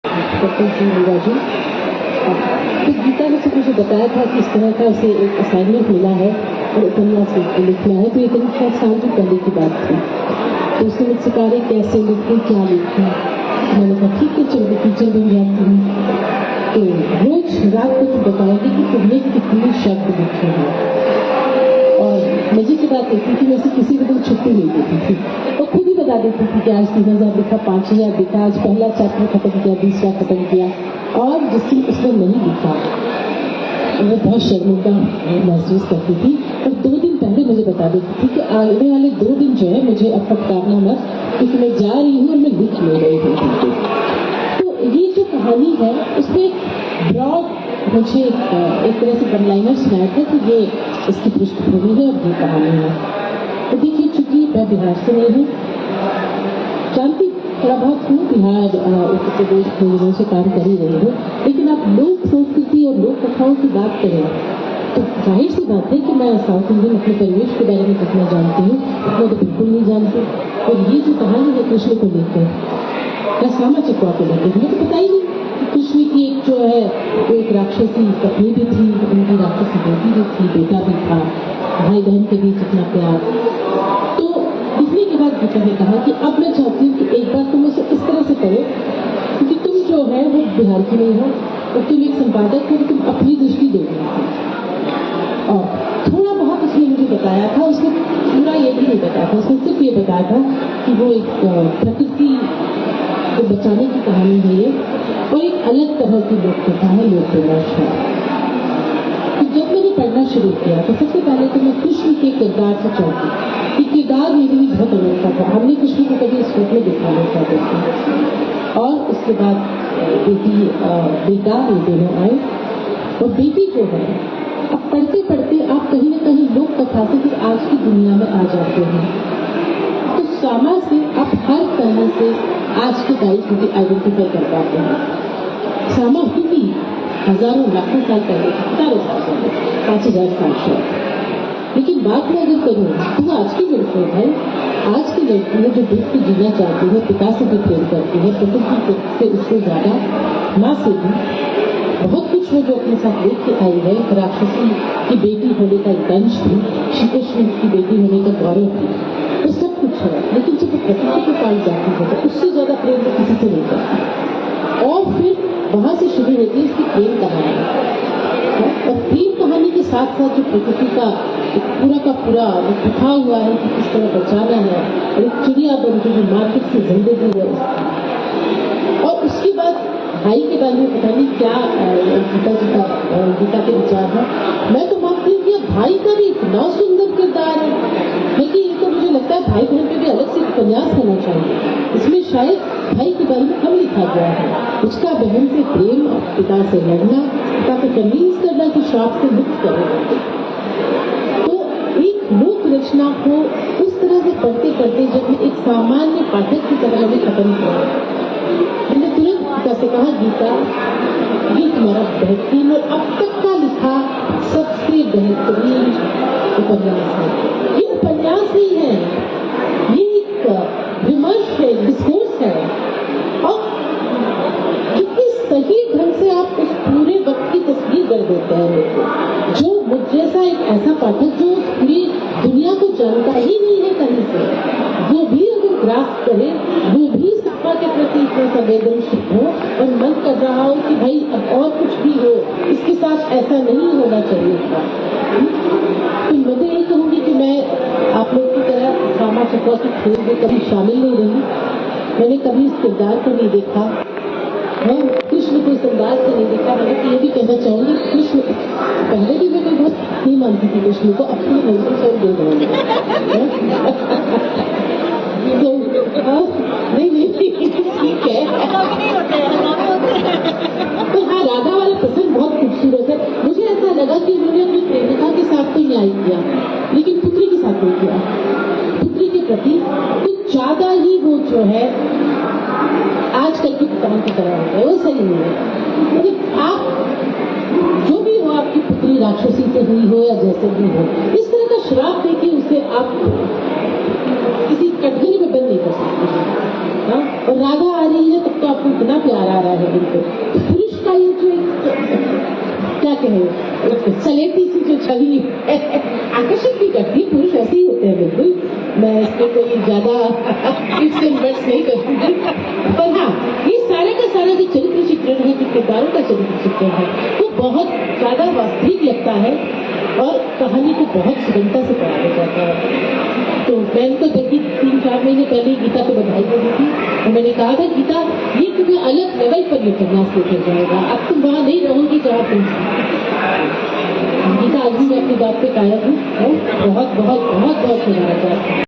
Doctor जी मीरा जी, तो गीता ने सब मुझे बताया था कि इस तरह का उसे एक असाइनमेंट मिला है और उपन्यास लिखना है। तो ये करीब 7 साल की पहले की बात थी। तो उसने मुझसे कहा कैसे लिखूं, क्या लिखूं। मैंने कहा ठीक है, चलो टीचर बन जाती हूँ। तो रोज रात को तुम बताओगे कि तुमने कितने शब्द लिखे हैं। और मजे की बात होती थी, वैसे किसी को दिन छुट्टी नहीं देती थी, तो खुद ही बता देती थी कि आज 3000 लिखा, 5000 लिखा, आज पहला चैप्टर खत्म किया, दूसरा खत्म किया। और जिस दिन उसने नहीं लिखा वो बहुत शर्मिंदा महसूस करती थी। और 2 दिन पहले मुझे बता देती थी कि आने वाले 2 दिन जो है मुझे अब फटकारना मत, क्योंकि मैं जा रही हूँ और मैं लिख ले रही हूँ। तो ये जो कहानी है उसमें ब्रॉड मुझे एक तरह से वन लाइनर सुनाया था कि ये इसकी पृष्ठभूमि है और ये कहानी है। तो देखिए, चूंकि मैं बिहार से नहीं हूँ, जानती थोड़ा बहुत हूँ, बिहार उत्तर प्रदेश में से काम कर ही रही हूँ, लेकिन आप लोक संस्कृति और लोक कथाओं की बात करें तो जाहिर सी बात है कि मैं साउथ इंडियन अपने परिवेश के बारे में कितना जानती हूँ उतना तो बिल्कुल नहीं जानती। और ये जो कहानी है कृष्ण को लेकर या श्यामा चकवा को लेकर, मुझे तो पता ही नहीं। कृष्ण की एक जो है वो एक राक्षसी पत्नी भी थी, उनकी राक्षसी बेटी भी थी, बेटा भी था, भाई बहन के बीच इतना प्यार। तो लिखने के बाद गीता ने कहा कि अब मैं चाहती हूँ कि एक बार तुम उसे इस तरह से पढ़ो, क्योंकि तुम जो है वो बिहार की नहीं हो और तुम एक संपादक हो, तुम अपनी दृष्टि दोगे। और थोड़ा बहुत उसने मुझे बताया था, उसने पूरा ये भी नहीं बताया था, उसने सिर्फ ये बताया था कि वो एक प्रकृति को बचाने की कहानी है ये, और एक अलग तरह की लोक कथा है, लोक प्रदर्श है। तो जब मैंने पढ़ना शुरू किया तो सबसे पहले तो मैं कृष्ण के किरदार से चौंकी कि किरदार मेरे लिए बहुत अनोखा था। हमने कृष्ण को कभी इस रूप में देखा नहीं था। और उसके बाद बेटी बेटा ये दोनों आए, और बेटी जो है अब पढ़ते पढ़ते आप कहीं ना कहीं लोक कथा से फिर आज की दुनिया में आ जाते हैं। तो श्यामा से आप हर तरह से आज की तारीख को आइडेंटिफाई कर पाते हैं। श्यामा हुई हजारों लाखों साल पहले, हजारों साल पहले, 5000 साल से। लेकिन बात मैं अगर करूँ तो आज की लड़कियों है, आज की लड़कियां जो दुख को जीना चाहती है, पिता से भी प्रेम करती है, प्रकृति से उससे ज्यादा, माँ से भी बहुत कुछ है जो अपने साथ लेख के आई है। राक्षसी की बेटी होने का एक दंश भी, श्री कृष्ण की बेटी होने का गौरव भी, तो सब कुछ है। लेकिन जब प्रकृति को पाई जाती है तो उससे ज्यादा प्रेम वो किसी से नहीं करती। और फिर वहां से शुरू होती है इसकी प्रेम कहानी। और प्रेम कहानी के साथ साथ जो प्रकृति का पूरा का पूरा उठा हुआ है कि किस तरह बचाना है, और एक चिड़िया बन जो मार्केट से जिंदगी है उसकी। और उसके बाद भाई के बारे में पता नहीं क्या गीता के विचार है। मैं तो मानती हूँ कि भाई का भी इतना सुंदर किरदार है, लेकिन ये तो मुझे लगता है भाई बहन पे भी अलग से उपन्यास होना चाहिए। इसमें शायद भाई के बारे में कम लिखा गया है, उसका बहन से प्रेम, पिता से लड़ना, पिता को कन्विंस करना कि श्राप से मुक्त करो। तो एक लोक रचना को उस तरह से पढ़ते पढ़ते जब मैं एक सामान्य पाठक की तरह मैंने खत्म किया, मैंने तुरंत गीता से कहा, गीता ये तुम्हारा बेहतरीन और अब तक का लिखा सबसे बेहतरीन उपन्यास है। ये उपन्यास नहीं है, ये एक विमर्श है, डिस्कोर्स है। और कितनी सही ढंग से आप उस पूरे वक्त की तस्वीर कर देते हैं मेरे को, जो मुझ जैसा एक ऐसा पाठक जो उस पूरी दुनिया को जानता ही नहीं है कहीं से, वो भी अगर ग्रास्प करे, वो भी शिक्षा के प्रति इतना संवेदनशील हो और मन कर रहा हो कि भाई अब और कुछ भी हो, इसके साथ ऐसा नहीं होना चाहिए था। तो मैं यही कहूँगी कि मैं आप लोग की तरह श्यामा चकवा की खेल में कभी शामिल नहीं रही। मैंने कभी इस किरदार को नहीं देखा, मैं कृष्ण को इस अंदाज से नहीं देखा। मैं ये भी कहना चाहूँगी, कृष्ण पहले भी मैं बहुत नहीं मानती थी कृष्ण को, अपनी नजरों से दे दूँगी। नहीं ठीक है। तो हाँ, राधा वाला प्रसंग बहुत खूबसूरत है। मुझे ऐसा लगा कि उन्होंने अपनी प्रेमिका के साथ तो न्याय किया, लेकिन पुत्री के साथ नहीं किया। पुत्री के प्रति कुछ ज्यादा ही वो जो है आजकल की पिताओं की तरह होता है, वो सही नहीं है। मतलब आप जो भी हो, आपकी पुत्री राक्षसी से हुई हो या जैसे भी हो, इस तरह का श्राप देके उसे आप किसी कटघरे में बंद नहीं कर सकते। और राधा आ रही है तब तो आपको इतना प्यार आ रहा है बिल्कुल। तो पुरुष का ये जो क्या कहें सलेटी सी जो छवि है आकर्षित भी करती है, पुरुष ऐसे ही होते हैं बिल्कुल। मैं इस पर कोई ज्यादा इफ्स एंड बट्स नहीं करूंगी, पर हाँ ये सारा का सारा जो चरित्र चित्रण है, जो किरदारों का चरित्र चित्रण है, वो बहुत ज्यादा वास्तविक लगता है और कहानी को बहुत सुगमता से पढ़ाया जाता है। तो मैंने तो देखी 3-4 महीने पहले गीता को बधाई कर दी थी और मैंने कहा था गीता ये तुम्हें अलग लेवल पर ये प्रयास लेकर जाएगा, अब तुम वहां नहीं रहोगी जहाँ तुम। गीता आज भी मैं अपनी बात पे कायम हूँ। बहुत बहुत बहुत बहुत धन्यवाद।